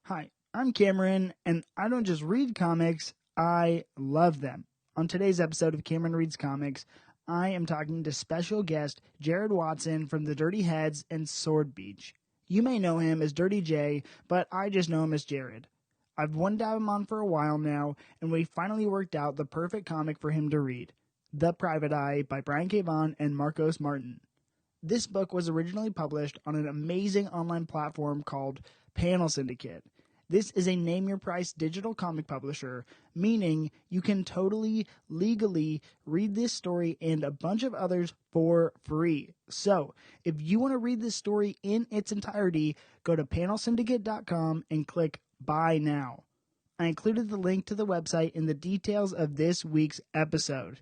Hi, I'm Cameron, and I don't just read comics, I love them. On today's episode of Cameron Reads Comics, I am talking to special guest Jared Watson from the Dirty Heads and Sword Beach. You may know him as Dirty J, but I just know him as Jared. I've wanted to have him on for a while now, and we finally worked out the perfect comic for him to read, The Private Eye by Brian K. Vaughan and Marcos Martin. This book was originally published on an amazing online platform called Panel Syndicate. This is a name-your-price digital comic publisher, meaning you can totally, legally read this story and a bunch of others for free. So, if you want to read this story in its entirety, go to panelsyndicate.com and click Buy Now. I included the link to the website in the details of this week's episode.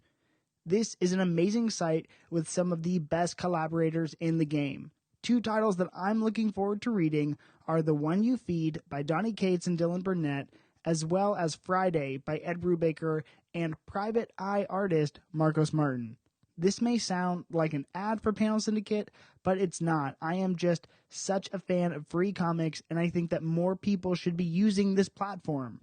This is an amazing site with some of the best collaborators in the game. Two titles that I'm looking forward to reading are The One You Feed by Donny Cates and Dylan Burnett, as well as Friday by Ed Brubaker and Private Eye artist Marcos Martin. This may sound like an ad for Panel Syndicate, but it's not. I am just such a fan of free comics, and I think that more people should be using this platform.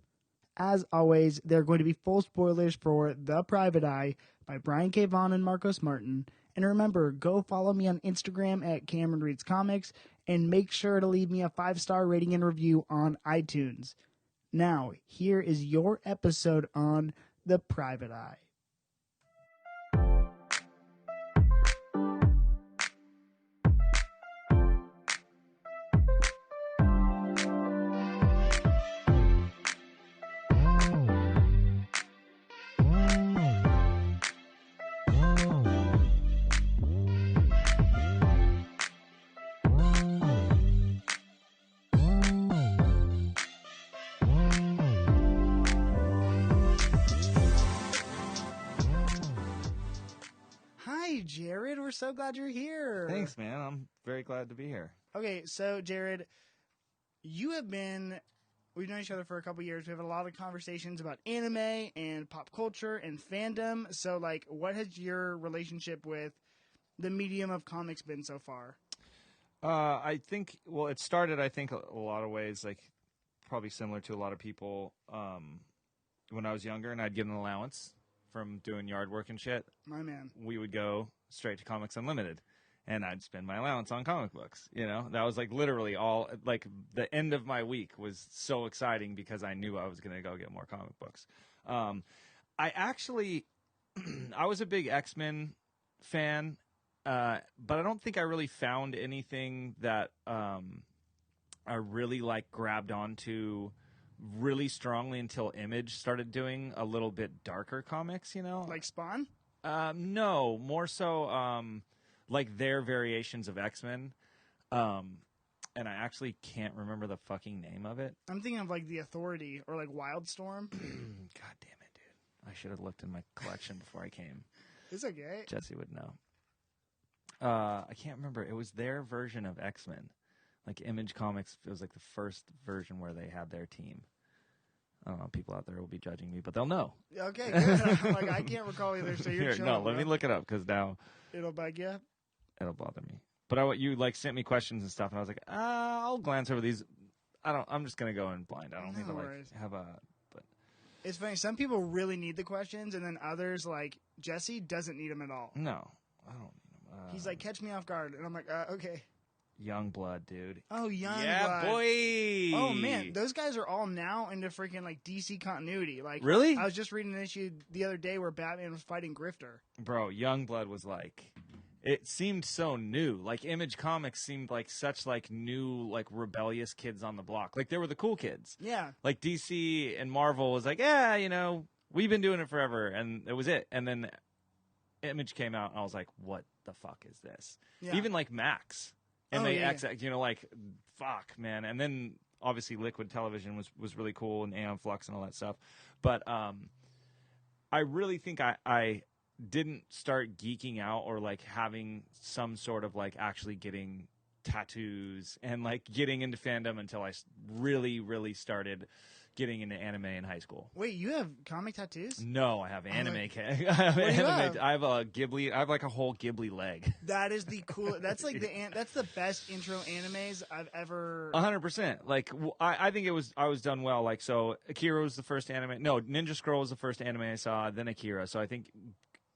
As always, there are going to be full spoilers for The Private Eye by Brian K. Vaughan and Marcos Martin. And remember, go follow me on Instagram at Cameron Reads Comics, and make sure to leave me a 5-star rating and review on iTunes. Now, here is your episode on The Private Eye. Hi, Jared. We're so glad you're here. Thanks, man. I'm very glad to be here. Okay, so, Jared, we've known each other for a couple years. We have a lot of conversations about anime and pop culture and fandom. So, what has your relationship with the medium of comics been so far? I think, it started, a lot of ways, probably similar to a lot of people when I was younger and I'd get an allowance from doing yard work and shit. My man. We would go straight to Comics Unlimited, and I'd spend my allowance on comic books. You know, that was literally all. The end of my week was so exciting because I knew I was going to go get more comic books. I actually, I was a big X-Men fan, but I don't think I really found anything that I really grabbed onto really strongly until Image started doing a little bit darker comics, you know? Like Spawn? No, more so their variations of X-Men. And I actually can't remember the fucking name of it. I'm thinking of The Authority or Wildstorm. God damn it, dude. I should have looked in my collection before I came. It's okay. Jesse would know. I can't remember. It was their version of X-Men. Image Comics, it was the first version where they had their team. I don't know. People out there will be judging me, but they'll know. Okay, good. I can't recall either, so you're Here, no, let me look it up because now it'll bug you. It'll bother me. But you sent me questions and stuff, and I was like, I'll glance over these. I'm just gonna go in blind. I don't need to have a. But it's funny. Some people really need the questions, and then others, like Jesse, doesn't need them at all. No, I don't need them. He's like, catch me off guard, and I'm like, okay. Youngblood, dude. Oh, Youngblood. Yeah, boy. Oh, man. Those guys are all now into freaking, DC continuity. Really? I was just reading an issue the other day where Batman was fighting Grifter. Bro, Youngblood was it seemed so new. Image Comics seemed such new, rebellious kids on the block. They were the cool kids. Yeah. DC and Marvel was yeah, we've been doing it forever. And it was it. And then Image came out, and I was like, what the fuck is this? Yeah. Even Max. And fuck, man. And then obviously Liquid Television was really cool, and Aeon Flux and all that stuff. But I really think I didn't start geeking out or having some sort of actually getting tattoos and like getting into fandom until I really, really started getting into anime in high school. Wait, you have comic tattoos? No, I have anime. What do you Anime. have? I have a Ghibli. I have like a whole Ghibli leg. That is the cool. That's like that's the best intro animes I've ever. 100%. Like I think I was done well. Like so, Akira was the first anime. No, Ninja Scroll was the first anime I saw. Then Akira. So I think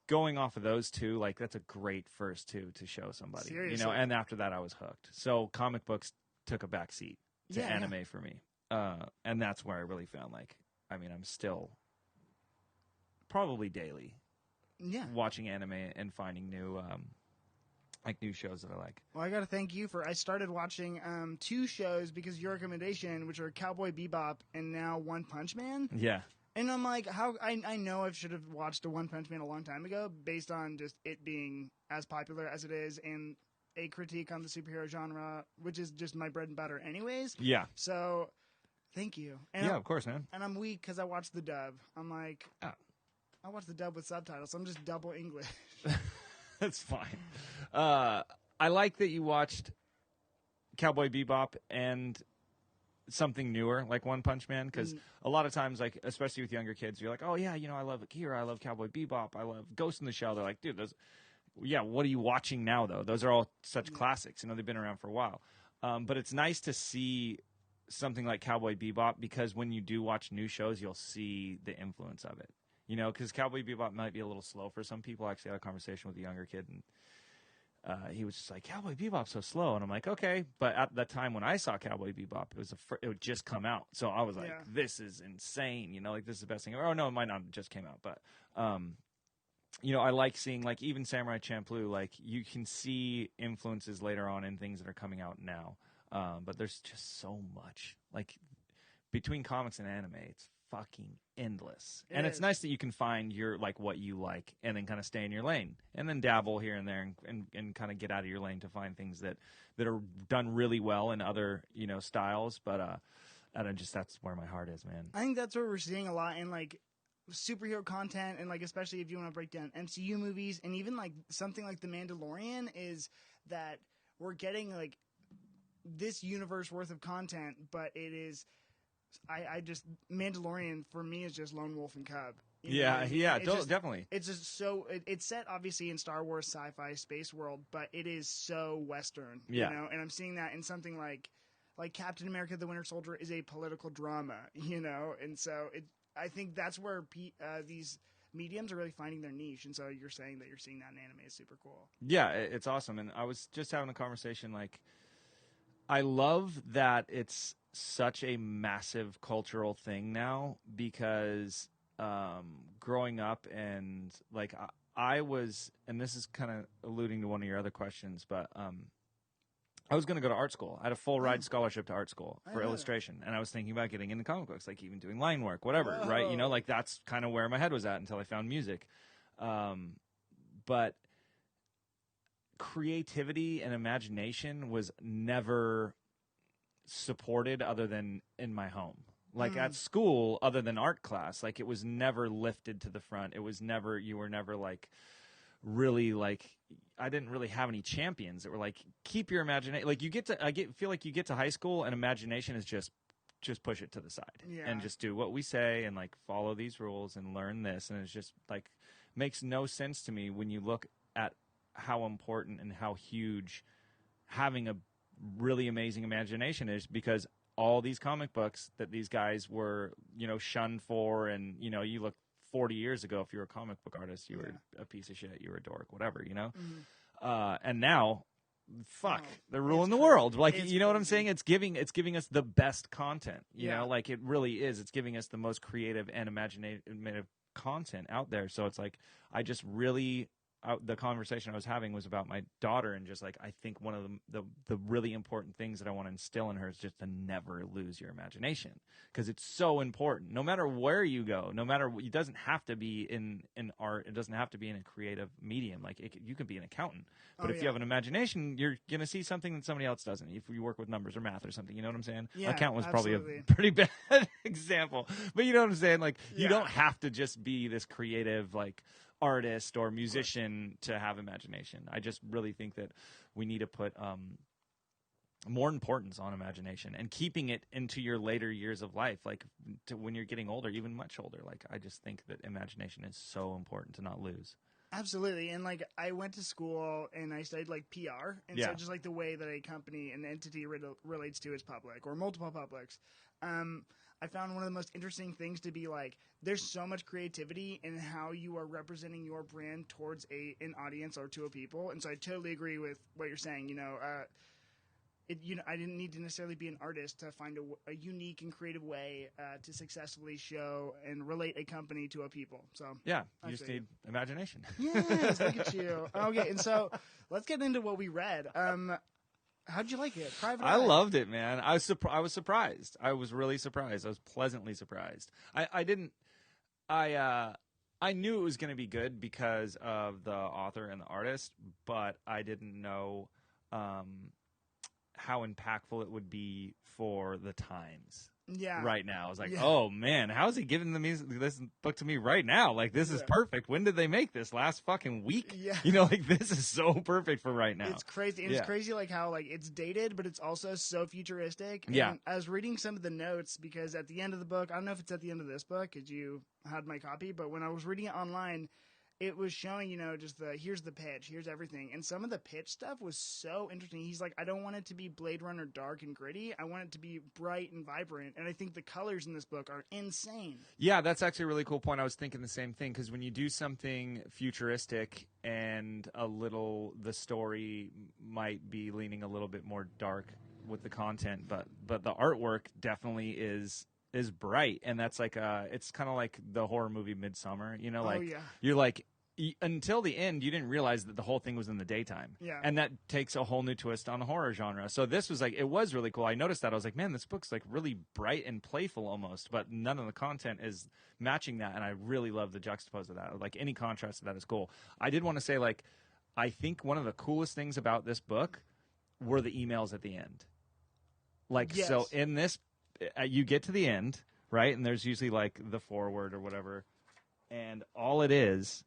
going off of those two, like that's a great first two to show somebody. Seriously. You know, and after that I was hooked. So comic books took a back seat to anime for me. And that's where I really found like, I mean, I'm still probably daily watching anime and finding new like new shows that I like. Well, I got to thank you I started watching 2 shows because of your recommendation, which are Cowboy Bebop and now One Punch Man. Yeah. And I'm like, I know I should have watched a One Punch Man a long time ago based on just it being as popular as it is and a critique on the superhero genre, which is just my bread and butter anyways. Yeah. So, thank you. And yeah, of course, man. And I'm weak because I watched the dub. I'm like, I watched the dub with subtitles, so I'm just double English. That's fine. I like that you watched Cowboy Bebop and something newer like One Punch Man, because a lot of times, like especially with younger kids, you're like, oh yeah, you know, I love Akira, I love Cowboy Bebop, I love Ghost in the Shell. They're like, dude, those, yeah, what are you watching now though? Those are all such classics. You know, they've been around for a while. But it's nice to see something like Cowboy Bebop, because when you do watch new shows, you'll see the influence of it. You know, because Cowboy Bebop might be a little slow for some people. I actually had a conversation with a younger kid, and he was just like, Cowboy Bebop's so slow. And I'm like, okay. But at the time when I saw Cowboy Bebop, it would just come out. So I was like, this is insane. You know, like this is the best thing ever. Oh, no, it might not have just came out. But, you know, I like seeing, like, even Samurai Champloo, like, you can see influences later on in things that are coming out now. But there's just so much. Like, between comics and anime, it's fucking endless. It's nice that you can find your, like, what you like and then kind of stay in your lane and then dabble here and there and kind of get out of your lane to find things that are done really well in other, you know, styles. But that's where my heart is, man. I think that's what we're seeing a lot in, like, superhero content, and, like, especially if you want to break down MCU movies, and even, like, something like The Mandalorian, is that we're getting, like, this universe worth of content, but it is... I just Mandalorian for me is just Lone Wolf and Cub. Definitely. It's just so it's set obviously in Star Wars sci-fi space world, but it is so Western. Yeah. You know, and I'm seeing that in something like Captain America: The Winter Soldier is a political drama. You know, and so I think that's where these mediums are really finding their niche. And so you're saying that you're seeing that in anime is super cool. Yeah, it's awesome. And I was just having a conversation, like, I love that it's such a massive cultural thing now, because growing up and like I was, and this is kind of alluding to one of your other questions, but I was going to go to art school. I had a full ride scholarship to art school for illustration, and I was thinking about getting into comic books, like even doing line work, whatever, right? You know, like that's kind of where my head was at until I found music. But creativity and imagination was never supported other than in my home. Like at school, other than art class, like it was never lifted to the front. It was never, you were never like really like, I didn't really have any champions that were like, keep your imagination. Like feel like you get to high school and imagination is just push it to the side and just do what we say and like follow these rules and learn this. And it's just like, makes no sense to me when you look at how important and how huge having a really amazing imagination is, because all these comic books that these guys were, you know, shunned for, and, you know, you look 40 years ago, if you were a comic book artist, you were a piece of shit, you were a dork, whatever, you know? And now, they're ruling the world. Like, you know what I'm saying? It's giving us the best content, you know, like it really is. It's giving us the most creative and imaginative content out there. So it's like, I just really, the conversation I was having was about my daughter, and just like, I think one of the really important things that I want to instill in her is just to never lose your imagination, because it's so important. No matter where you go, no matter, it doesn't have to be in art, it doesn't have to be in a creative medium. Like you could be an accountant, but if you have an imagination, you're gonna see something that somebody else doesn't. If you work with numbers or math or something, you know what I'm saying? Yeah, accountant was absolutely. probably a pretty bad example, but you know what I'm saying? Like you don't have to just be this creative, like, artist or musician to have imagination. I just really think that we need to put more importance on imagination and keeping it into your later years of life, like to when you're getting older, even much older. Like, I just think that imagination is so important to not lose. Absolutely. And like I went to school and I studied like PR. And so Yeah. just like the way that a company, an entity relates to its public or multiple publics. I found one of the most interesting things to be like, there's so much creativity in how you are representing your brand towards an audience or to a people. And so I totally agree with what you're saying. I didn't need to necessarily be an artist to find a unique and creative way to successfully show and relate a company to a people. So Yeah, you just need imagination. yes, look at you. Okay, and so let's get into what we read. How'd you like it? Private I Eye. loved it, man. I was surprised. I was really surprised. I was pleasantly surprised. I knew it was going to be good because of the author and the artist, but I didn't know how impactful it would be for the times. Yeah. Right now, I was like, oh man, how is he giving this book to me right now? Like, this is perfect. When did they make this? Last fucking week? Yeah. Like, this is so perfect for right now. It's crazy. And it's crazy like how like it's dated, but it's also so futuristic. Yeah. And I was reading some of the notes because at the end of the book, I don't know if it's at the end of this book because you had my copy, but when I was reading it online, it was showing, just here's the pitch, here's everything. And some of the pitch stuff was so interesting. He's like, I don't want it to be Blade Runner dark and gritty. I want it to be bright and vibrant. And I think the colors in this book are insane. Yeah, that's actually a really cool point. I was thinking the same thing, because when you do something futuristic and the story might be leaning a little bit more dark with the content, but the artwork definitely is bright, and that's like it's kind of like the horror movie Midsummer, you're like, until the end you didn't realize that the whole thing was in the daytime, and that takes a whole new twist on the horror genre. So this was like, it was really cool. I noticed that. I was like, man, this book's like really bright and playful almost, but none of the content is matching that, and I really love the juxtapose of that. Like, any contrast to that is cool. I did want to say, like, I think one of the coolest things about this book were the emails at the end. Like, so in this, you get to the end, right? And there's usually like the foreword or whatever. And all it is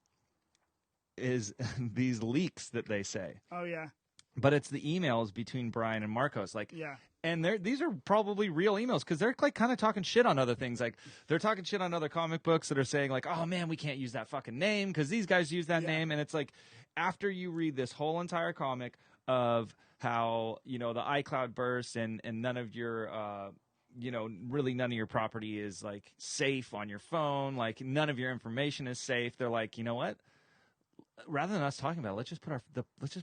these leaks that they say. Oh, yeah. But it's the emails between Brian and Marcos. Like, yeah. And these are probably real emails, because they're like kind of talking shit on other things. Like, they're talking shit on other comic books that are saying like, oh man, we can't use that fucking name because these guys use that name. And it's like, after you read this whole entire comic of how, the iCloud burst and none of your, really none of your property is like safe on your phone. Like, none of your information is safe. They're like, you know what? Rather than us talking about it, let's just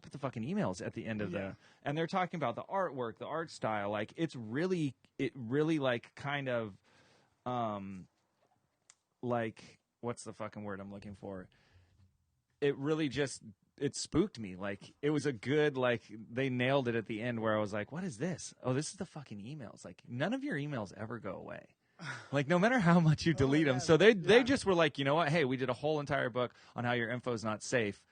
put the fucking emails at the end of and they're talking about the artwork, the art style. Like, it really like kind of, like, what's the fucking word I'm looking for? It really just, it spooked me. Like, it was a good, like, they nailed it at the end where I was like, what is this? Oh, this is the fucking emails. Like, none of your emails ever go away. Like, no matter how much you delete them. So they just were like, you know what? Hey, we did a whole entire book on how your info is not safe.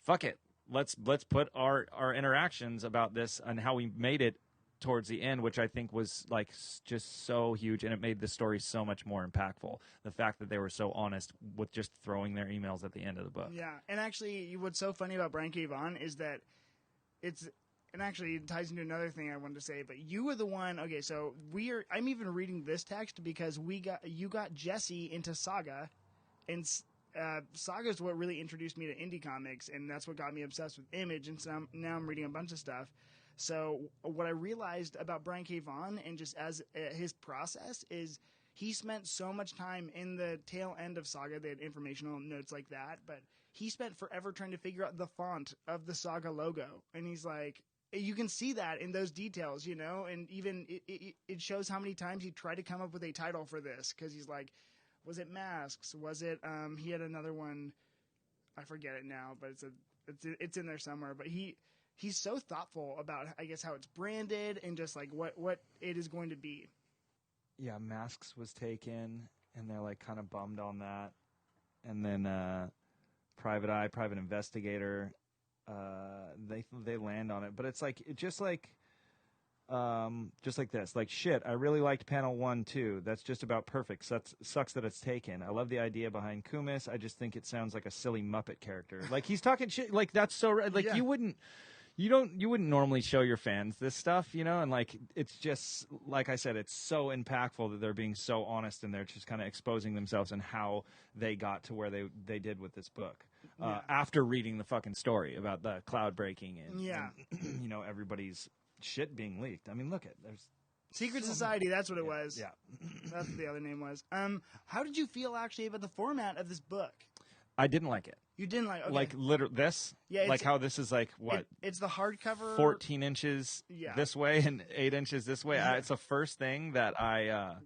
Fuck it. Let's put our interactions about this and how we made it towards the end, which I think was like just so huge, and it made the story so much more impactful. The fact that they were so honest with just throwing their emails at the end of the book. Yeah, and actually, what's so funny about Brian K. Vaughan is that and actually it ties into another thing I wanted to say, but you were the one. Okay, so I'm even reading this text because you got Jesse into Saga, and Saga is what really introduced me to indie comics, and that's what got me obsessed with Image, and so now I'm reading a bunch of stuff. So what I realized about Brian K. Vaughan and just as his process is he spent so much time in the tail end of Saga. They had informational notes like that, but he spent forever trying to figure out the font of the Saga logo. And he's like, you can see that in those details, and even it shows how many times he tried to come up with a title for this. Cause he's like, was it Masks? Was it, he had another one. I forget it now, but it's in there somewhere, but he's so thoughtful about, I guess, how it's branded and just like what it is going to be. Yeah, Masks was taken, and they're like kind of bummed on that. And then Private Eye, Private Investigator, they land on it, but it's like just like this. Like, shit, I really liked panel 1 too. That's just about perfect. Sucks that it's taken. I love the idea behind Kumis. I just think it sounds like a silly Muppet character. Like, he's talking shit. Like, that's so like you wouldn't normally show your fans this stuff, and like it's just like I said, it's so impactful that they're being so honest and they're just kind of exposing themselves and how they got to where they did with this book after reading the fucking story about the cloud breaking and everybody's shit being leaked. I mean, look at there's Secret Society, that's what it was. Yeah. That's what the other name was. How did you feel actually about the format of this book? I didn't like it. You didn't like, okay. Like literally this? Yeah, like how this is like what? It's the hardcover 14 inches this way and 8 inches this way. Yeah. It's the first thing that I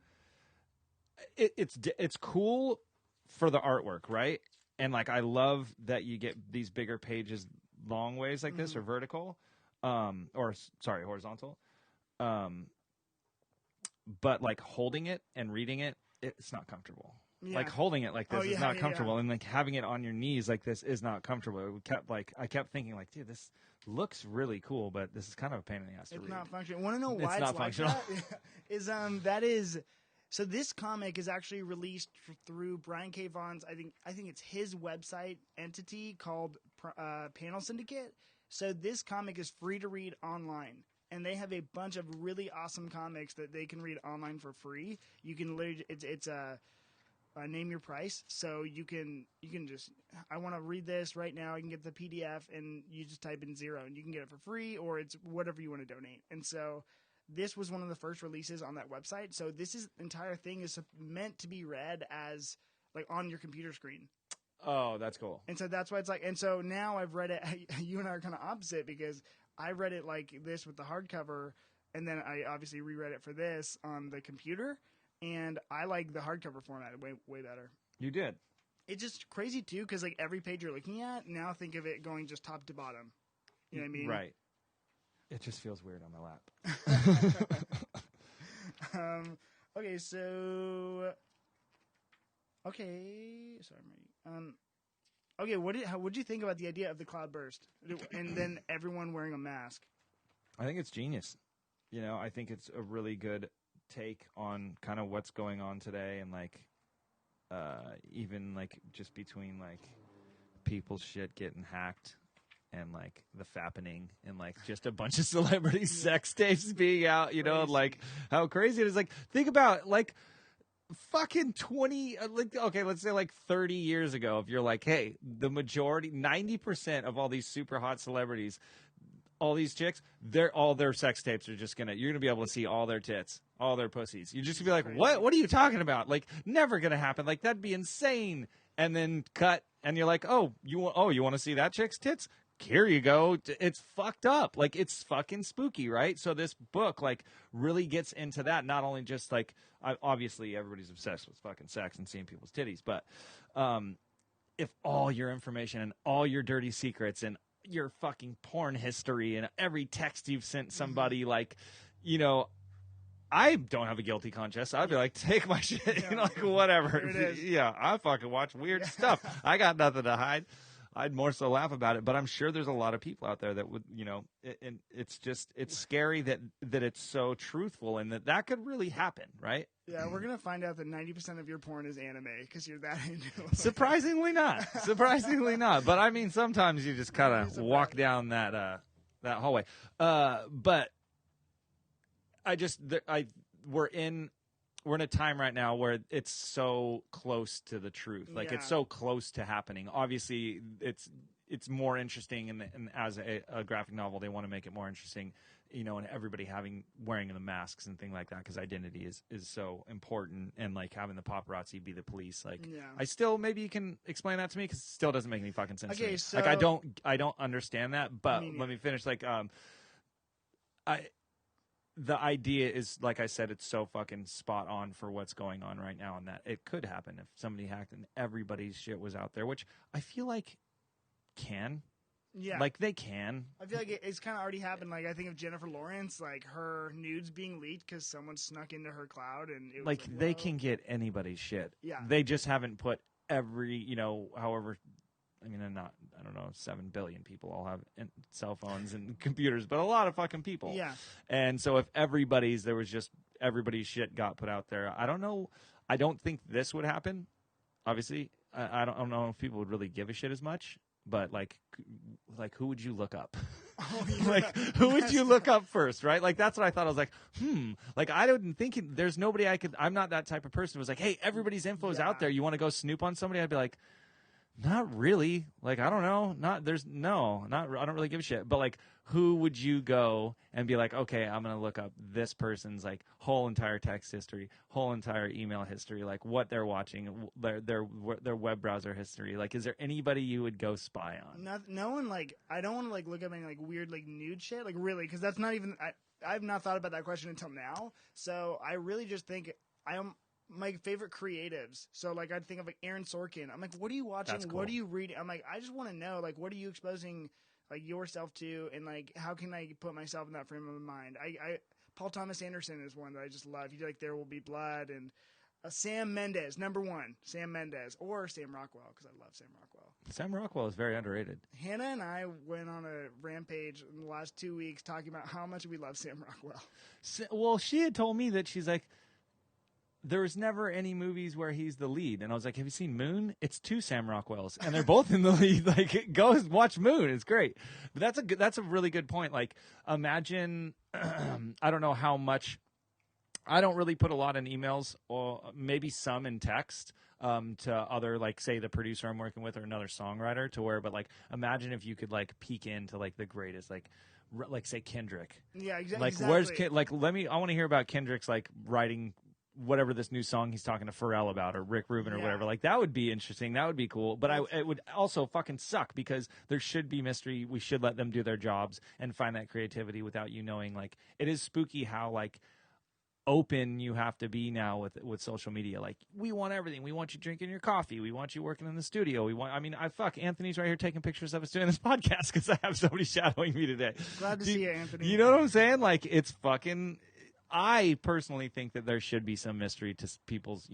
it's cool for the artwork, right? And like I love that you get these bigger pages long ways like this or vertical. Horizontal. But like holding it and reading it, it's not comfortable. Yeah. Like holding it like this is not comfortable, and like having it on your knees like this is not comfortable. I kept thinking like, dude, this looks really cool, but this is kind of a pain in the ass to read. It's not functional. Want to know why it's not like that? So this comic is actually released through Brian K. Vaughan's. I think it's his website entity called Panel Syndicate. So this comic is free to read online. And they have a bunch of really awesome comics that they can read online for free. You can literally, it's name your price. So you can just, I want to read this right now. I can get the PDF and you just type in 0 and you can get it for free, or it's whatever you want to donate. And so this was one of the first releases on that website. So this entire thing is meant to be read as like on your computer screen. Oh, that's cool. And so that's why it's like, and so now I've read it. You and I are kind of opposite because I read it like this with the hardcover, and then I obviously reread it for this on the computer, and I like the hardcover format way better. You did. It's just crazy, too, because like every page you're looking at, now think of it going just top to bottom. You know what I mean? Right. It just feels weird on my lap. Okay, so... Okay, sorry, Marty. Okay, what did you think about the idea of the cloud burst and then everyone wearing a mask? I think it's genius. I think it's a really good take on kind of what's going on today, and like even like just between like people's shit getting hacked and like the fappening and like just a bunch of celebrity sex tapes being out, like how crazy it is. Like think about like fucking 20, okay, let's say like 30 years ago, if you're like, hey, the majority, 90% of all these super hot celebrities, all these chicks, all their sex tapes are just you're gonna be able to see all their tits, all their pussies. You're just gonna be like, what are you talking about? Like, never gonna happen. Like, that'd be insane. And then cut, and you're like, you want to see that chick's tits? Here you go. It's fucked up. Like, it's fucking spooky, right? So this book like really gets into that. Not only just like, obviously everybody's obsessed with fucking sex and seeing people's titties, but if all your information and all your dirty secrets and your fucking porn history and every text you've sent somebody, like, I don't have a guilty conscience. I'd be like, take my shit, like whatever. Yeah, I fucking watch weird stuff. I got nothing to hide. I'd more so laugh about it, but I'm sure there's a lot of people out there that would, and it's scary that it's so truthful and that could really happen, right? Yeah, we're going to find out that 90% of your porn is anime because you're that into it. Surprisingly not. But I mean, sometimes you just kind of walk down that hallway. But we're in a time right now where it's so close to the truth. Like, it's so close to happening. Obviously, it's more interesting, and as a graphic novel, they want to make it more interesting, and everybody wearing the masks and things like that, because identity is so important, and like having the paparazzi be the police. Like, I still, maybe you can explain that to me, because it still doesn't make any fucking sense to me. So, like, I don't understand that, but let me finish. Like, the idea is, like I said, it's so fucking spot on for what's going on right now, and that it could happen if somebody hacked and everybody's shit was out there, which I feel like can. Yeah. Like, they can. I feel like it's kind of already happened. Like, I think of Jennifer Lawrence, like, her nudes being leaked because someone snuck into her cloud, and it was like they can get anybody's shit. Yeah. They just haven't put every, however... I mean, I don't know, 7 billion people all have cell phones and computers, but a lot of fucking people. Yeah. And so if everybody's shit got put out there, I don't know. I don't think this would happen. Obviously, I don't know if people would really give a shit as much, but like who would you look up? Oh, you're Like, not- who would you look up first, right? Like, that's what I thought. I was like, Like, I didn't think there's nobody I'm not that type of person who was like, hey, everybody's info is out there. You want to go snoop on somebody? I'd be like, not really. Like, I don't know. I don't really give a shit. But, like, who would you go and be like, okay, I'm going to look up this person's, like, whole entire text history, whole entire email history, like, what they're watching, their web browser history. Like, is there anybody you would go spy on? No one, like, I don't want to, like, look up any, like, weird, like, nude shit. Like, really, because that's not even, I've not thought about that question until now. So I really just think my favorite creatives. So, like, I'd think of, like, Aaron Sorkin. I'm like, what are you watching? That's cool. What are you reading? I'm like, I just want to know, like, what are you exposing, like, yourself to? And, like, how can I put myself in that frame of mind? Paul Thomas Anderson is one that I just love. He did, like, There Will Be Blood. And Sam Mendes, number one. Sam Mendes. Or Sam Rockwell, because I love Sam Rockwell. Sam Rockwell is very underrated. Hannah and I went on a rampage in the last 2 weeks talking about how much we love Sam Rockwell. Well, she had told me that she's like, there was never any movies where he's the lead. And I was like, have you seen Moon? It's two Sam Rockwells, and they're both in the lead. Like, go watch Moon. It's great. But that's a really good point. Like, imagine, I don't know how much, I don't really put a lot in emails, or maybe some in text, to other, like, say the producer I'm working with or another songwriter, to where, but, like, imagine if you could, like, peek into, like, the greatest, like say Kendrick. Yeah, Like, exactly. where's like, I want to hear about Kendrick's, like, writing whatever this new song he's talking to Pharrell about, or Rick Rubin, or whatever. Like, that would be interesting. That would be cool. But it would also fucking suck, because there should be mystery. We should let them do their jobs and find that creativity without you knowing. Like, it is spooky how, like, open you have to be now with social media. Like, we want everything. We want you drinking your coffee. We want you working in the studio. Anthony's right here taking pictures of us doing this podcast because I have somebody shadowing me today. Glad to see you, Anthony. You know what I'm saying? Like, it's fucking, I personally think that there should be some mystery to people's,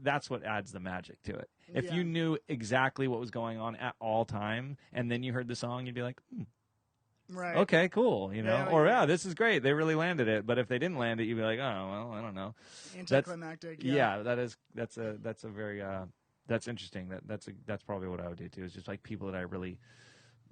that's what adds the magic to it. If you knew exactly what was going on at all time, and then you heard the song, you'd be like, right. okay, cool, Yeah, or this is great. They really landed it. But if they didn't land it, you'd be like, oh, well, I don't know. Anticlimactic. That's a very that's interesting. That's probably what I would do too. Is just like people that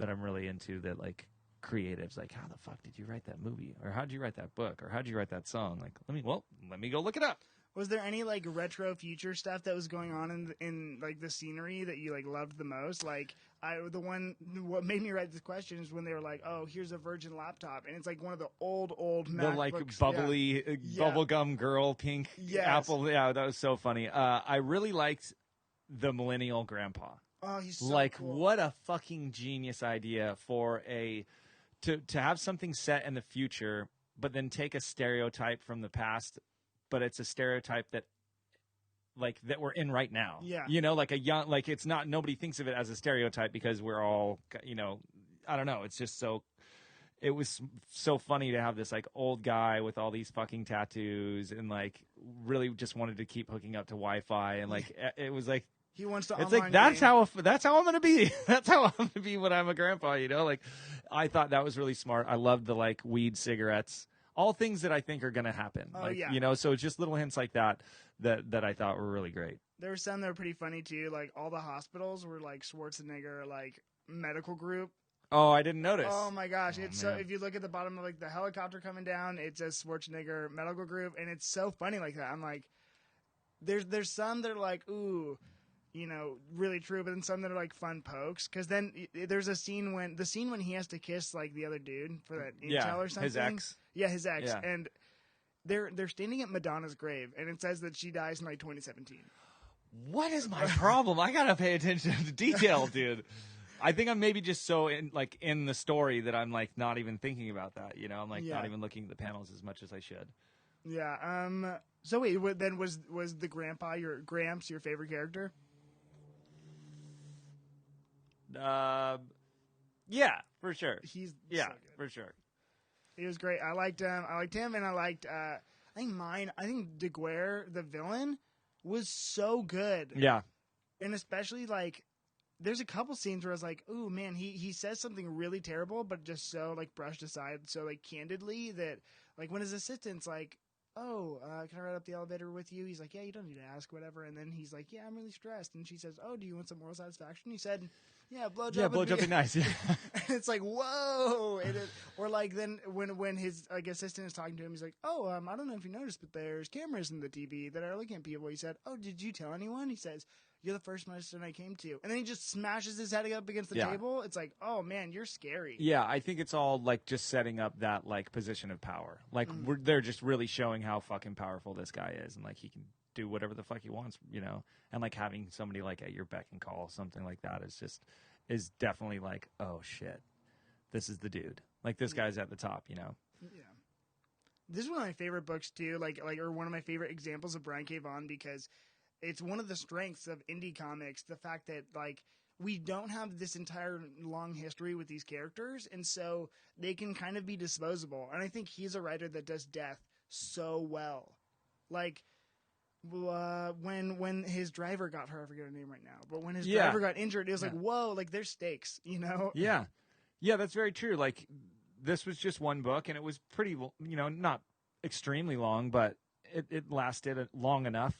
I'm really into, that, like, creatives, like, how the fuck did you write that movie, or how'd you write that book, or how'd you write that song? Like, let me go look it up. Was there any, like, retro future stuff that was going on in like the scenery that you, like, loved the most? Like, what made me write this question is when they were like, oh, here's a Virgin laptop, and it's like one of the old MacBooks. The, like, bubbly bubblegum girl pink Apple. Yeah, that was so funny. I really liked the millennial grandpa. Oh, he's so like, cool. What a fucking genius idea for to have something set in the future, but then take a stereotype from the past, but it's a stereotype that we're in right now. Yeah. Like a young, like, it's not, nobody thinks of it as a stereotype because we're all, I don't know. It's just it was so funny to have this, like, old guy with all these fucking tattoos, and, like, really just wanted to keep hooking up to Wi-Fi, and, like, it was like, he wants to. It's like, that's how I'm gonna be. That's how I'm gonna be when I'm a grandpa. Like, I thought that was really smart. I loved the, like, weed, cigarettes, all things that I think are gonna happen. Oh, like, yeah. So it's just little hints like that I thought were really great. There were some that were pretty funny too. Like, all the hospitals were, like, Schwarzenegger, like, medical group. Oh, I didn't notice. Oh my gosh! It's so, man. if you look at the bottom of, like, the helicopter coming down, it says Schwarzenegger medical group, and it's so funny like that. I'm like, there's some that are like, ooh, really true, but then some that are, like, fun pokes. Because then there's a scene when he has to kiss, like, the other dude for that intel or something. His ex. Yeah, his ex. Yeah. And they're standing at Madonna's grave, and it says that she dies in, like, 2017. What is my problem? I gotta pay attention to detail, dude. I think I'm maybe just so in the story that I'm, like, not even thinking about that. I'm, like, not even looking at the panels as much as I should. Yeah. So wait, then was the grandpa Gramps your favorite character? Yeah, for sure. He's so good. For sure. He was great. I liked him, and I liked. I think DeGuerre, the villain, was so good. Yeah. And especially, like, there's a couple scenes where I was like, ooh, man, he says something really terrible, but just so, like, brushed aside, so, like, candidly that, like, when his assistant's like, oh, can I ride up the elevator with you? He's like, yeah, you don't need to ask, whatever. And then he's like, yeah, I'm really stressed. And she says, oh, do you want some moral satisfaction? He said, yeah, blowjob. Yeah, blowjob be nice. Yeah. It's like, whoa. Or like then when his like assistant is talking to him, he's like, oh, I don't know if you noticed, but there's cameras in the TV that are looking at people. He said, oh, did you tell anyone? He says, you're the first person I came to. And then he just smashes his head up against the table. It's like, oh, man, you're scary. Yeah, I think it's all, like, just setting up that, like, position of power. Like, they're just really showing how fucking powerful this guy is. And, like, he can do whatever the fuck he wants, you know? And, like, having somebody, like, at your beck and call, something like that is definitely, like, oh, shit. This is the dude. Like, this guy's at the top, you know? Yeah. This is one of my favorite books, too, or one of my favorite examples of Brian K. Vaughan, because it's one of the strengths of indie comics, the fact that, like, we don't have this entire long history with these characters, and so they can kind of be disposable. And I think he's a writer that does death so well. Like, when his driver got her, I forget her name right now, but when his driver got injured, it was like, whoa, like, there's stakes, you know? Yeah. Yeah, that's very true. Like, this was just one book, and it was pretty, you know, not extremely long, but it lasted long enough.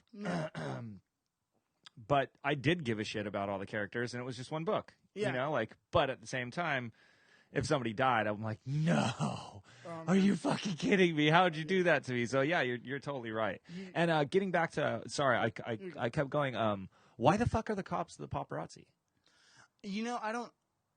But I did give a shit about all the characters, and it was just one book. Yeah. You know, like, but at the same time, if somebody died, I'm like, no, are you fucking kidding me? How'd you do that to me? So yeah, you're totally right. And getting back to, sorry, I kept going. Why the fuck are the cops the paparazzi? You know,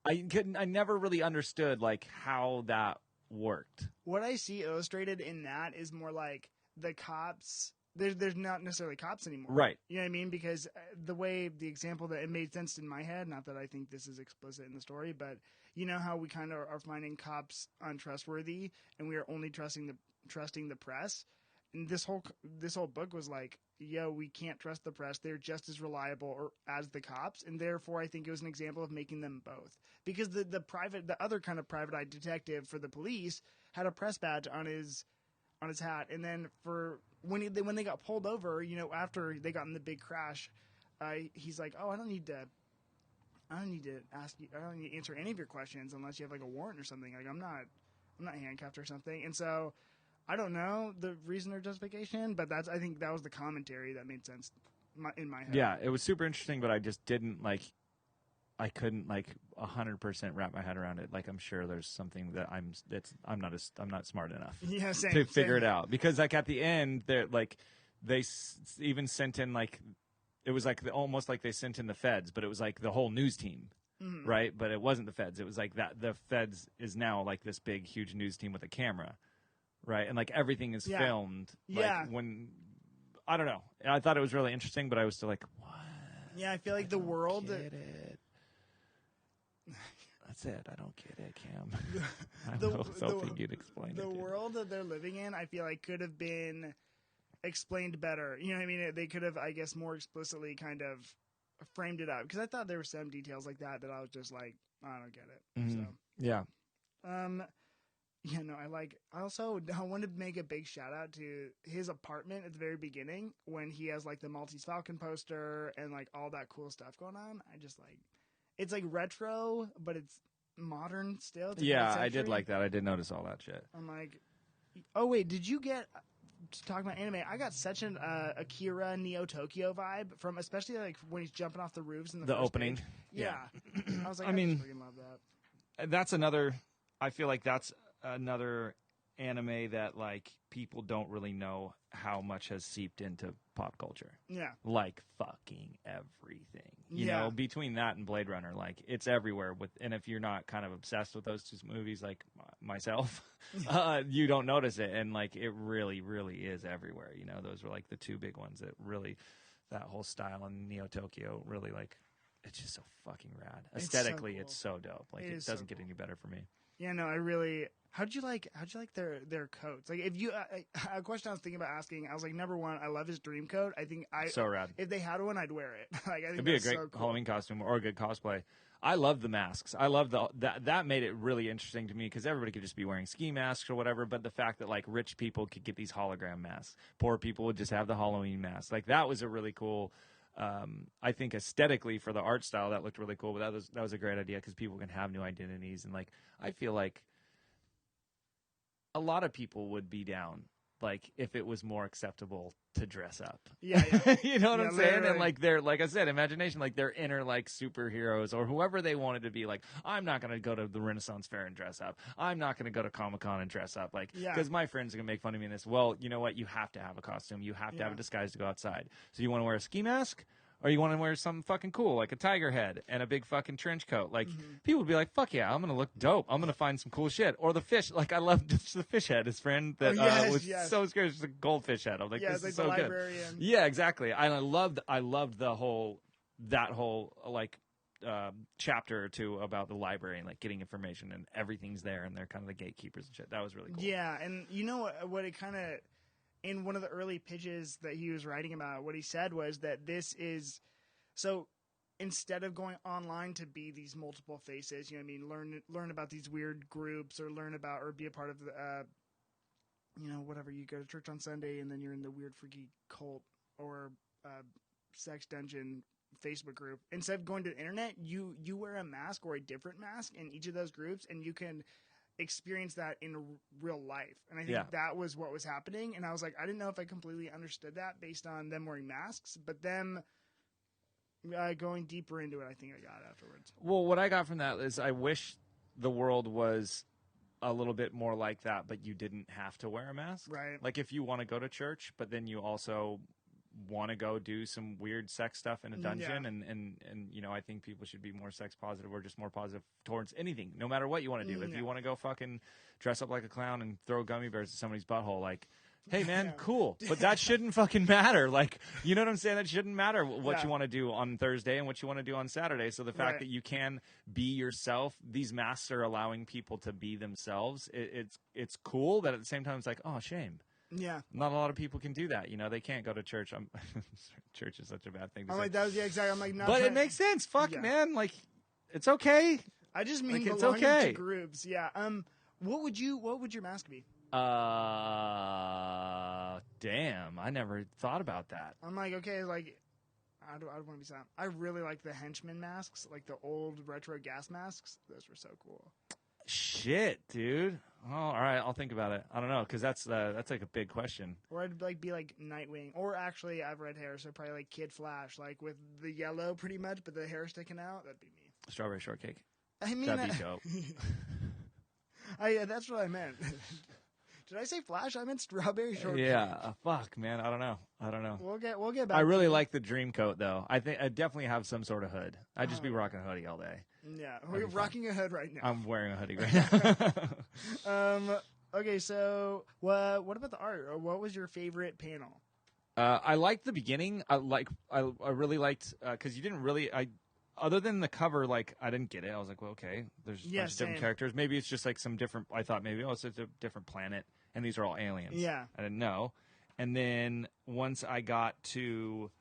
I never really understood like how that worked. What I see illustrated in that is more like the cops. There's not necessarily cops anymore. Right. You know what I mean? Because the example that it made sense in my head, not that I think this is explicit in the story, but you know how we kind of are finding cops untrustworthy and we are only trusting the press. And this whole book was like, yo, we can't trust the press. They're just as reliable as the cops. And therefore, I think it was an example of making them both. Because the other kind of private eye detective for the police had a press badge on his hat. And then when they got pulled over, you know, after they got in the big crash, he's like, oh, I don't need to ask you. I don't need to answer any of your questions unless you have like a warrant or something. Like I'm not handcuffed or something. And so I don't know the reason or justification, but I think that was the commentary that made sense in my head. Yeah, it was super interesting, but I just didn't I couldn't 100% wrap my head around it. Like I'm sure there's something that I'm not smart enough to figure it out. Because like at the end, they even sent in it was almost like they sent in the feds, but it was like the whole news team, right? But it wasn't the feds. It was like that the feds is now like this big huge news team with a camera. Right, and like everything is filmed. Like when I don't know, I thought it was really interesting, but I was still like, what? Yeah, I feel like the world. Get it. That's it. I don't get it, Cam. I was hoping you'd explain it. The world that they're living in, I feel like could have been explained better. You know what I mean? They could have, I guess, more explicitly kind of framed it up because I thought there were some details like that I was just like, I don't get it. Mm-hmm. So yeah. Yeah, no, I want to make a big shout out to his apartment at the very beginning when he has like the Maltese Falcon poster and like all that cool stuff going on. I just like, it's like retro, but it's modern still. Yeah, I did like that. I did notice all that shit. I'm like, oh wait, did you get, talking about anime, I got such an Akira Neo Tokyo vibe from, especially like when he's jumping off the roofs in the first opening. Page. Yeah. I was like, I mean, just freaking love that. That's another, I feel like that's another anime that like people don't really know how much has seeped into pop culture. Yeah. Like fucking everything. You know, between that and Blade Runner, like it's everywhere and if you're not kind of obsessed with those two movies like myself, you don't notice it and like it really, really is everywhere. You know, those were like the two big ones that really, that whole style in Neo Tokyo really like, it's just so fucking rad. Aesthetically, it's so dope. Like it doesn't get any better for me. Yeah, no, I really. How'd you like their coats? Like, if you a question I was thinking about asking, I was like, number one, I love his dream coat. I think so rad. If they had one, I'd wear it. Like, I think it'd be a great Halloween costume or a good cosplay. I love the masks. I love that made it really interesting to me because everybody could just be wearing ski masks or whatever. But the fact that like rich people could get these hologram masks, poor people would just have the Halloween mask. Like that was a really cool. I think aesthetically for the art style that looked really cool, but that was a great idea because people can have new identities and like I feel like a lot of people would be down like if it was more acceptable to dress up. Yeah, yeah. You know what Yeah, I'm saying? literally. And like they're, like I said, imagination, like their inner like superheroes or whoever they wanted to be. Like, I'm not going to go to the Renaissance Fair and dress up. I'm not going to go to Comic-Con and dress up. Like, Yeah. because my friends are going to make fun of me in this. Well, you know what? You have to have a costume. You have to have a disguise to go outside. So you want to wear a ski mask? Or you want to wear something fucking cool, like a tiger head and a big fucking trench coat. Like, people would be like, fuck yeah, I'm going to look dope. I'm going to find some cool shit. Or the fish. Like, I love the fish head. His friend that was so scared. It's just a goldfish head. I'm like, this it's is like so the good. librarian. Yeah, exactly. And I loved that whole, like, chapter or two about the library and, like, getting information and everything's there and they're kind of the gatekeepers and shit. That was really cool. Yeah, and you know what it kind of... In one of the early pitches that he was writing about, what he said was that this is... So instead of going online to be these multiple faces, you know what I mean, learn about these weird groups or learn about or be a part of the, you know, whatever, you go to church on Sunday and then you're in the weird freaky cult or sex dungeon Facebook group. Instead of going to the internet, you wear a mask or a different mask in each of those groups and you can experience that in real life. And I think that was what was happening. And I was like, I didn't know if I completely understood that based on them wearing masks, but them going deeper into it, I think I got afterwards. Well, what I got from that is I wish the world was a little bit more like that, but you didn't have to wear a mask. Right. Like if you want to go to church, but then you also want to go do some weird sex stuff in a dungeon and you know, I think people should be more sex positive or just more positive towards anything, no matter what you want to do. If you want to go fucking dress up like a clown and throw gummy bears at somebody's butthole, like, hey man, cool. But that shouldn't fucking matter. Like, you know what I'm saying? That shouldn't matter what you want to do on Thursday and what you want to do on Saturday. So the fact that you can be yourself, these masks are allowing people to be themselves. It's cool, but at the same time it's like, oh, shame. Yeah. Not a lot of people can do that. You know, they can't go to church. Church is such a bad thing to say. Like, that was, exactly. I'm like, no. But it makes sense. Fuck, man. Like, it's okay. I just mean like, belonging to groups. Yeah. What would your mask be? Damn. I never thought about that. I'm like, okay, like, I don't want to be silent. I really like the henchman masks, like the old retro gas masks. Those were so cool. Shit, dude. Oh, all right, I'll think about it. I don't know, because that's like a big question. Or I'd like be like Nightwing, or actually I have red hair, so probably like Kid Flash, like with the yellow pretty much, but the hair sticking out. That'd be me. Strawberry shortcake. I mean, that'd be dope. That's what I meant. Did I say Flash? I meant strawberry shortcake. Yeah, fuck, man. I don't know. We'll get back. I really like the dream coat though. I think I definitely have some sort of hood. I'd just be rocking a hoodie all day. Yeah, we're rocking a hood right now. I'm wearing a hoodie right now. Okay, so what about the art? Or what was your favorite panel? I liked the beginning. I really liked because you didn't really other than the cover, like I didn't get it. I was like, well, okay, there's a bunch of different characters. Maybe it's just like some different. I thought maybe it's a different planet, and these are all aliens. Yeah, I didn't know. And then once I got to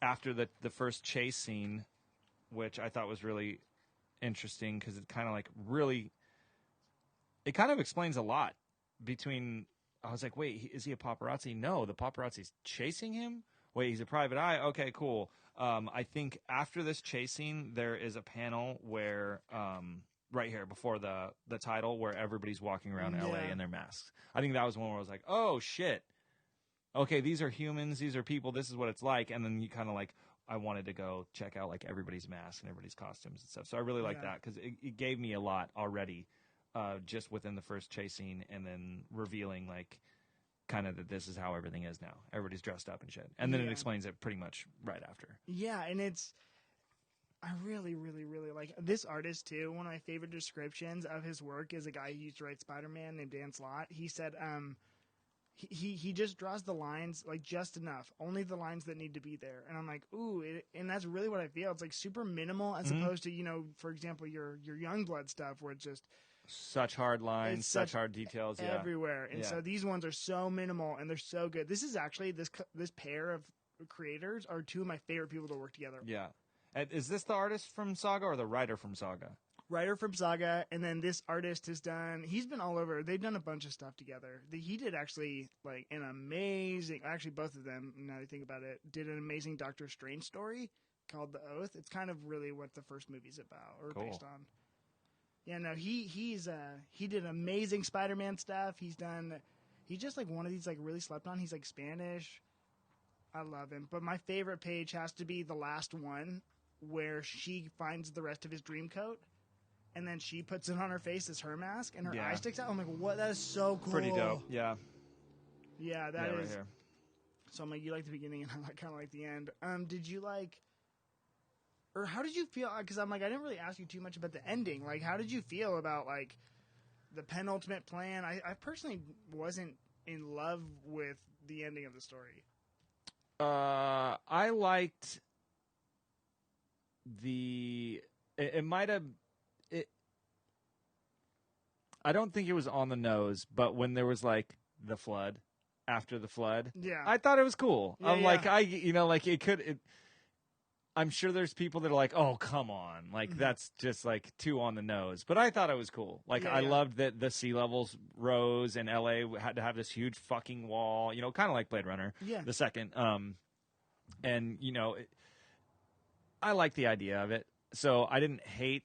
after the first chase scene, which I thought was really interesting because it kind of like really it kind of explains a lot between I was like, wait, is he a paparazzi? No, the paparazzi's chasing him. Wait, he's a private eye. Okay, cool. I think after this chase scene there is a panel where right here before the title where everybody's walking around LA in their masks. I think that was one where I was like, oh shit, okay, these are humans, these are people, this is what it's like. And then you kind of like I wanted to go check out like everybody's masks and everybody's costumes and stuff. So I really like that because it gave me a lot already just within the first chase scene and then revealing like kind of that this is how everything is now. Everybody's dressed up and shit. And then it explains it pretty much right after. Yeah, and I really, really, really like this artist too. One of my favorite descriptions of his work is a guy who used to write Spider-Man named Dan Slott. He said he just draws the lines like just enough, only the lines that need to be there. And I'm like, ooh, and that's really what I feel. It's like super minimal as opposed to, you know, for example, your Youngblood stuff where it's just such hard lines, such hard details, everywhere. And so these ones are so minimal and they're so good. This is actually this pair of creators are two of my favorite people to work together. Yeah. Is this the artist from Saga or the writer from Saga? Writer from Saga, and then this artist he's been all over. They've done a bunch of stuff together. He did actually like an amazing, actually both of them, now that I think about it, did an amazing Doctor Strange story called The Oath. It's kind of really what the first movie's about or based on. Yeah, no, he did amazing Spider-Man stuff. He He's just like one of these like really slept on. He's like Spanish. I love him. But my favorite page has to be the last one where she finds the rest of his dream coat and then she puts it on her face as her mask and her eye sticks out. I'm like, what? That is so cool. Pretty dope. Yeah. Yeah, that is. Right here. So I'm like, you like the beginning and I kind of like the end. Did you like, or how did you feel? Because I'm like, I didn't really ask you too much about the ending. Like, how did you feel about like the penultimate plan? I personally wasn't in love with the ending of the story. I liked it might have, I don't think it was on the nose, but when there was like the flood, after the flood, I thought it was cool. I'm like, I'm sure there's people that are like, oh, come on. Like, that's just like too on the nose. But I thought it was cool. Like, I loved that the sea levels rose and LA had to have this huge fucking wall, kind of like Blade Runner, the second. And, I liked the idea of it. So I didn't hate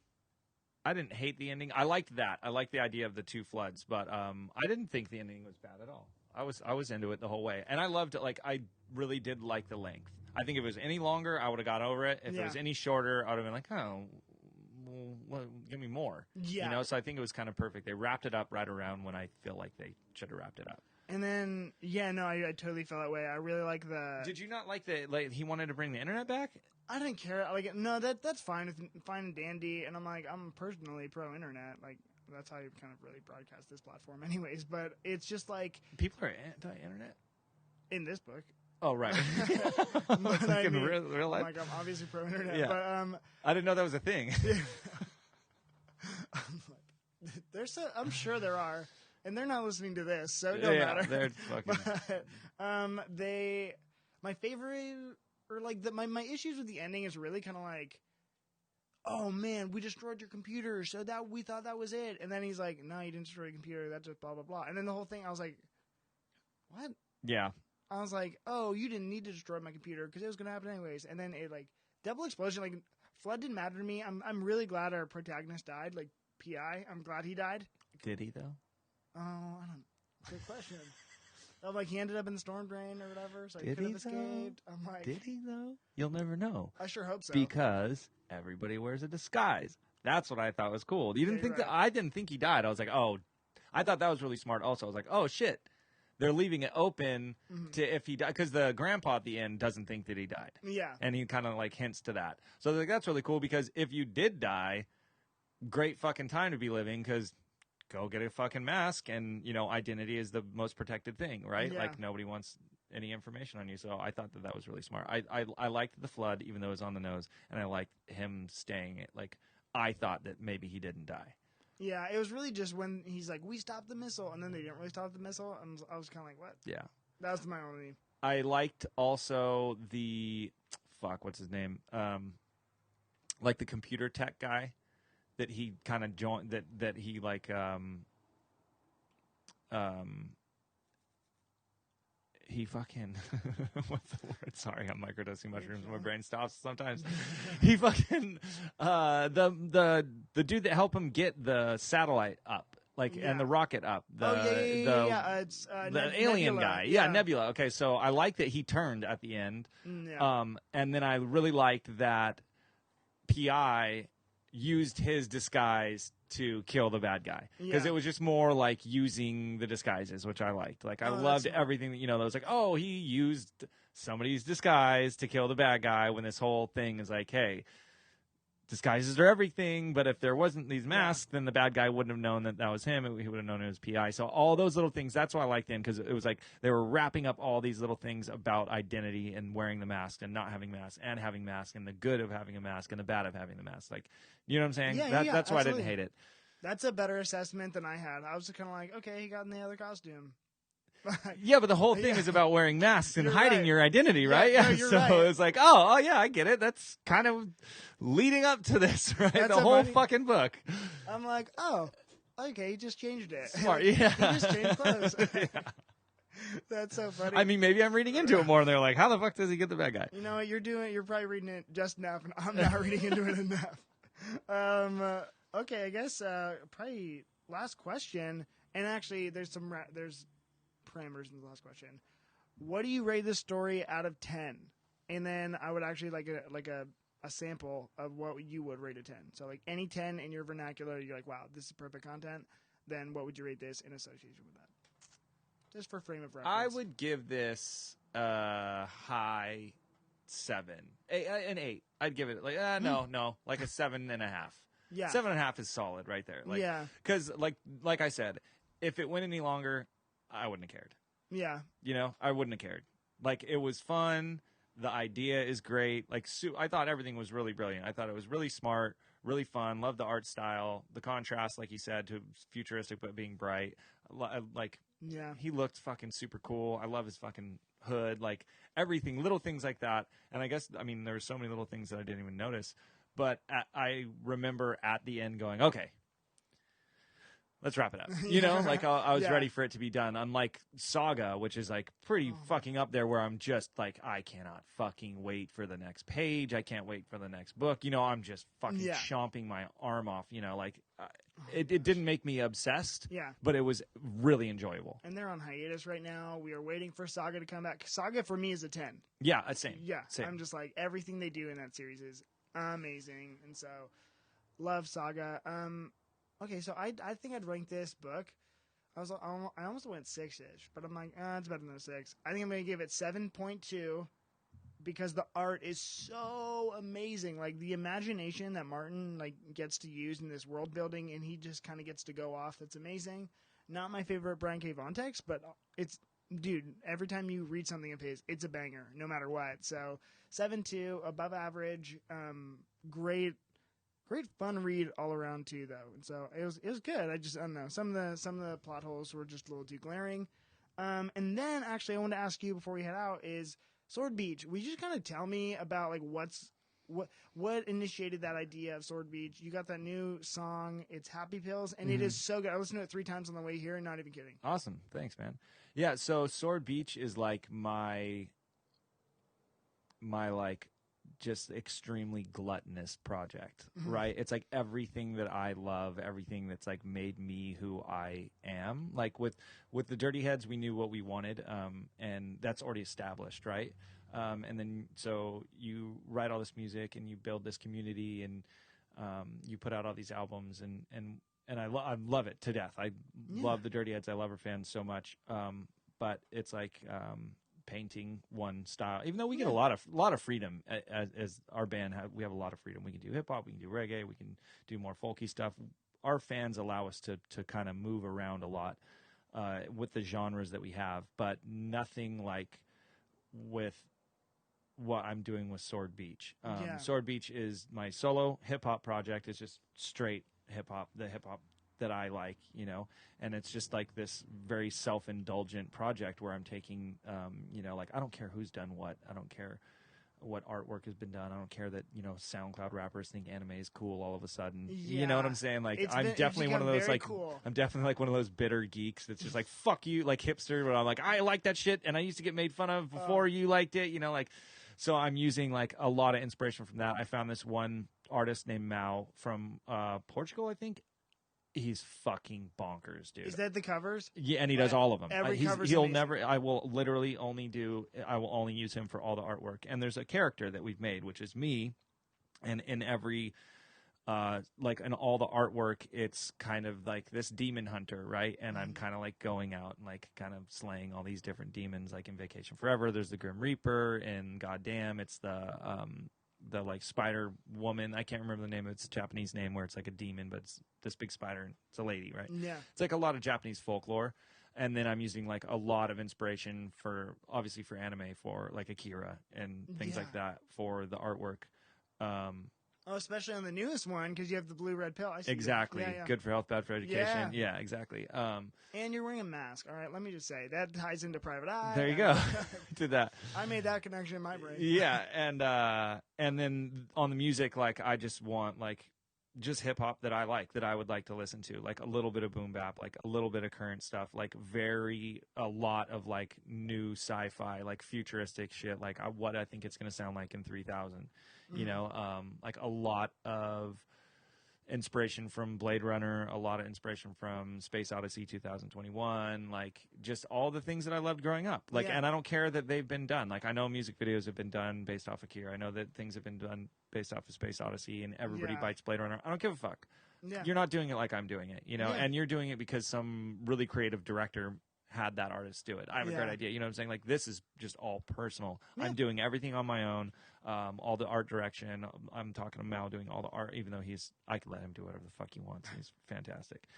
the ending. I liked that. I liked the idea of the two floods, but I didn't think the ending was bad at all. I was into it the whole way. And I loved it. Like, I really did like the length. I think if it was any longer, I would have got over it. If it was any shorter, I would have been like, oh, well, give me more. Yeah. So I think it was kind of perfect. They wrapped it up right around when I feel like they should have wrapped it up. And then, I totally felt that way. I really like the... Did you not like he wanted to bring the internet back? I didn't care. Like, no, that's fine. Fine and dandy. And I'm like, I'm personally pro-internet. Like, that's how you kind of really broadcast this platform anyways. But it's just like... People are anti-internet? In this book. Oh, right. But I mean, real life? Like, I'm obviously pro-internet. Yeah. But, I didn't know that was a thing. I'm sure there are. And they're not listening to this, so it don't matter. They're fucking... But, my favorite... Or like my issues with the ending is really kind of like, oh man, we destroyed your computer, so that we thought that was it. And then he's like, no, you didn't destroy your computer. That's just blah blah blah. And then the whole thing, I was like, what? Yeah. I was like, oh, you didn't need to destroy my computer because it was gonna happen anyways. And then it like double explosion, like flood didn't matter to me. I'm really glad our protagonist died, like PI. I'm glad he died. Did he though? Oh, I don't. Good question. Like, he ended up in the storm drain or whatever, so he could have escaped. I'm like... Did he, though? You'll never know. I sure hope so. Because everybody wears a disguise. That's what I thought was cool. You didn't think that... I didn't think he died. I was like, oh... I thought that was really smart also. I was like, oh, shit. They're leaving it open to if he died. Because the grandpa at the end doesn't think that he died. Yeah. And he kind of, like, hints to that. So, like, that's really cool because if you did die, great fucking time to be living because... Go get a fucking mask, and identity is the most protected thing, right? Yeah. Like nobody wants any information on you. So I thought that was really smart. I liked the flood, even though it was on the nose, and I liked him staying it. Like I thought that maybe he didn't die. Yeah, it was really just when he's like, "We stopped the missile," and then they didn't really stop the missile, and I was kind of like, "What?" Yeah, that was my only. I liked also the what's his name? Like the computer tech guy. That he kind of joined. That he like. He fucking. What's the word? Sorry, I'm microdosing mushrooms. My brain stops sometimes. He fucking. The dude that helped him get the satellite up, and the rocket up. It's the alien guy. Yeah, Nebula. Okay, so I like that he turned at the end. Yeah. And then I really liked that PI. Used his disguise to kill the bad guy because it was just more like using the disguises, which I liked. Like I loved everything that that was like, oh, he used somebody's disguise to kill the bad guy. When this whole thing is like, hey, disguises are everything. But if there wasn't these masks, then the bad guy wouldn't have known that was him. He would have known it was PI. So all those little things. That's why I liked him because it was like they were wrapping up all these little things about identity and wearing the mask and not having masks and having masks and the good of having a mask and the bad of having the mask. Like. You know what I'm saying? That's why I didn't hate it. That's a better assessment than I had. I was kind of like, okay, he got in the other costume. Yeah, but the whole thing is about wearing masks and hiding your identity, right? Yeah, no, so it's like, oh, yeah, I get it. That's kind of leading up to this, right? That's the whole fucking book. I'm like, oh, okay, he just changed it. Smart, yeah. He just changed clothes. That's so funny. I mean, maybe I'm reading into it more, and they're like, how the fuck does he get the bad guy? You know what you're doing? You're probably reading it just enough, and I'm not reading into it enough. Okay, I guess probably last question, and actually there's parameters in the last question. What do you rate this story out of 10? And then I would actually like a sample of what you would rate a 10. So like any 10 in your vernacular, you're like, wow, this is perfect content. Then what would you rate this in association with that? Just for frame of reference. I would give this a high 7, an 8. I'd give it like no, like a 7.5. Yeah, 7.5 is solid right there. Like, yeah, because like I said, if it went any longer, I wouldn't have cared. yeah. You know, I wouldn't have cared. Like, it was fun. The idea is great. Like, I thought everything was really brilliant. I thought it was really smart, really fun. Loved the art style, the contrast, like you said, to futuristic but being bright. Like, Yeah. he looked fucking super cool. I love his fucking hood. Like, everything, little things like that. And I guess, I mean, there were so many little things that I didn't even notice. But I remember at the end going, okay, let's wrap it up. You know, like I was Yeah. ready for it to be done. Unlike Saga, which is like pretty fucking up there, where I'm just like, I cannot fucking wait for the next page. I can't wait for the next book. You know, I'm just fucking Yeah. chomping my arm off. You know, like it didn't make me obsessed, Yeah. but it was really enjoyable. And they're on hiatus right now. We are waiting for Saga to come back. Saga for me is a 10. Yeah, same. Yeah. Same. I'm just like, everything they do in that series is amazing. And so, love Saga. Okay, so I think I'd rank this book. I almost went 6-ish, but I'm like, it's better than a 6. I think I'm going to give it 7.2 because the art is so amazing. Like, the imagination that Martin like gets to use in this world building, and he just kind of gets to go off. That's amazing. Not my favorite Brian K. Vaughan text, but it's, dude, every time you read something of his, it's a banger, no matter what. So 7.2, above average, great fun read all around too, though. And so it was good. I don't know. Some of the plot holes were just a little too glaring. And then actually I want to ask you before we head out is Sword Beach. Will you just kind of tell me about like what initiated that idea of Sword Beach? You got that new song, it's Happy Pills, and it is so good. I listened to it 3 times on the way here, not even kidding. Awesome. Thanks, man. Yeah, so Sword Beach is like my like just extremely gluttonous project, right? It's like everything that I love, everything that's like made me who I am. Like with the Dirty Heads, we knew what we wanted, and that's already established, right? And then so you write all this music and you build this community, and you put out all these albums, and I love it to death. I love the Dirty Heads. I love our fans so much. But it's like painting one style, even though we get a lot of freedom as our band. We have a lot of freedom. We can do hip hop, we can do reggae, we can do more folky stuff. Our fans allow us to kind of move around a lot with the genres that we have, but nothing like with what I'm doing with Sword Beach. Sword Beach is my solo hip hop project. It's just straight hip hop, the hip hop that I like, you know, and it's just like this very self-indulgent project where I'm taking, you know, like I don't care who's done what. I don't care what artwork has been done. I don't care that, you know, SoundCloud rappers think anime is cool all of a sudden. Yeah. You know what I'm saying? Like, It's I'm definitely one of those, like, cool. I'm definitely like one of those bitter geeks that's just like, fuck you, like hipster, but I'm like, I like that shit and I used to get made fun of before you liked it, you know, like, so I'm using like a lot of inspiration from that. I found this one artist named Mao from Portugal, I think. He's fucking bonkers, dude. Is that the covers? Yeah, and he does all of them. Every cover's he'll amazing. never. I will literally only use him for all the artwork. And there's a character that we've made, which is me, and in every, like in all the artwork, it's kind of like this demon hunter, right? And I'm kind of like going out and like kind of slaying all these different demons. Like in Vacation Forever, there's the Grim Reaper, and goddamn, it's the like spider woman. I can't remember the name of it. It's a Japanese name where it's like a demon, but it's this big spider and it's a lady, right? Yeah. It's like a lot of Japanese folklore. And then I'm using like a lot of inspiration for obviously for anime, for like Akira and things like that for the artwork. Oh, especially on the newest one because you have the blue red pill. I see. Exactly. Yeah. Good for health, bad for education. Yeah, exactly. And you're wearing a mask. All right, let me just say that ties into Private Eye. There you go. Did that. I made that connection in my brain. Yeah, and then on the music, like I just want like just hip hop that I like, that I would like to listen to, like a little bit of boom bap, like a little bit of current stuff, like a lot of like new sci-fi, like futuristic shit, like what I think it's gonna sound like in 3000. You know, like a lot of inspiration from Blade Runner, a lot of inspiration from Space Odyssey 2021, like just all the things that I loved growing up. Like, Yeah. and I don't care that they've been done. Like, I know music videos have been done based off of Kira. I know that things have been done based off of Space Odyssey, and everybody Yeah. bites Blade Runner. I don't give a fuck. Yeah. You're not doing it like I'm doing it, you know, Yeah. and you're doing it because some really creative director had that artist do it. I have a Yeah. great idea. You know what I'm saying? Like, this is just all personal. Yeah. I'm doing everything on my own. All the art direction. I'm talking to Mal doing all the art, even though I could let him do whatever the fuck he wants. He's fantastic.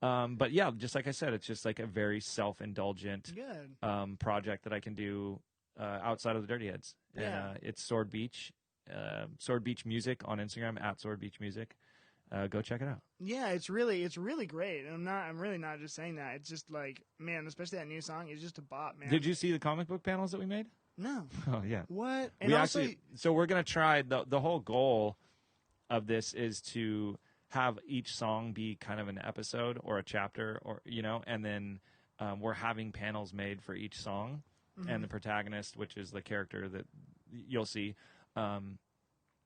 But yeah, just like I said, it's just like a very self-indulgent Good. project that I can do outside of the Dirty Heads. Yeah. And it's Sword Beach Music on Instagram at Sword Beach Music. Go check it out. Yeah, it's really great. And I'm really not just saying that. It's just like, man, especially that new song is just a bop, man. Did you see the comic book panels that we made? No. Oh yeah. What? And We also, actually, so we're gonna try the whole goal of this is to have each song be kind of an episode or a chapter, or and then we're having panels made for each song, and the protagonist, which is the character that you'll see.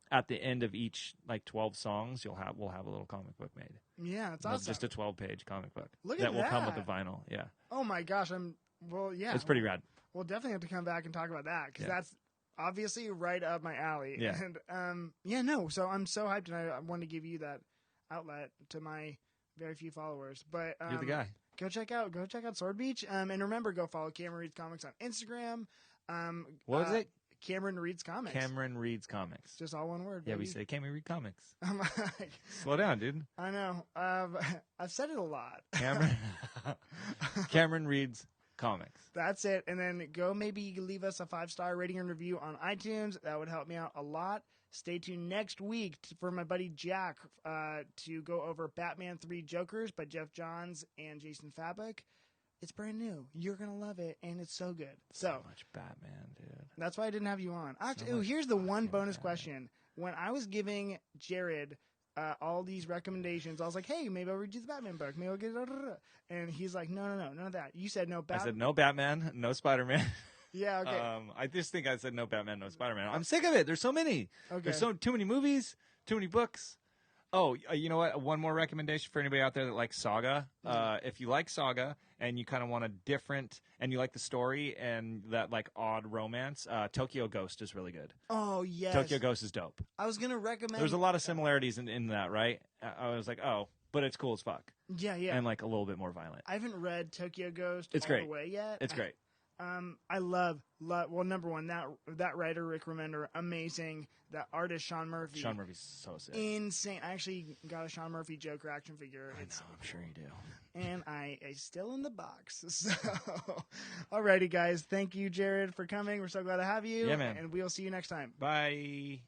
At the end of each 12 songs, we'll have a little comic book made. yeah, it's awesome. Just a 12-page comic book Look at that will come with that. the vinyl. Yeah, Oh my gosh, yeah. it's pretty rad. We'll definitely have to come back and talk about that because Yeah. that's obviously right up my alley. Yeah. And so I'm so hyped, and I wanted to give you that outlet to my very few followers. But You're the guy. Go check out Sword Beach. And remember, go follow Cameron Reads Comics on Instagram. What was it? Cameron Reads Comics. Cameron Reads Comics. Just all one word. Yeah, we baby. say Cameron Read Comics. I'm like, Slow down, dude. I know. I've said it a lot. Cameron Reads Comics. That's it. And then go maybe leave us a 5-star rating and review on iTunes. That would help me out a lot. Stay tuned next week for my buddy Jack to go over Batman 3 Jokers by Jeff Johns and Jason Fabok. It's brand new. You're going to love it, and it's so good. So much Batman, dude. that's why I didn't have you on. Actually, much here's the one fucking bonus Batman. question. When I was giving Jared all these recommendations, I was like, hey, maybe I'll read you the Batman book. Maybe I'll get it. And he's like, no, none of that. You said no I Batman. said no Batman, no Spider-Man. Yeah, okay. I just think I said no Batman, no Spider-Man. I'm sick of it. There's so many. Okay. There's too many movies, too many books. Oh, you know what? One more recommendation for anybody out there that likes Saga. If you like Saga and you kind of want a different, and you like the story and that odd romance, Tokyo Ghost is really good. Oh, yes. Tokyo Ghost is dope. I was going to recommend. There's a lot of similarities in that, right? I was like, oh, but it's cool as fuck. Yeah. And a little bit more violent. I haven't read Tokyo Ghost It's all great. the way yet. It's great. I love, well, number one, that writer, Rick Remender, amazing. That artist, Sean Murphy. Sean Murphy's so sick. Insane. I actually got a Sean Murphy Joker action figure. I know, I'm sure you do. And I still in the box. So, alrighty, guys. Thank you, Jared, for coming. We're so glad to have you. Yeah, man. And we'll see you next time. Bye.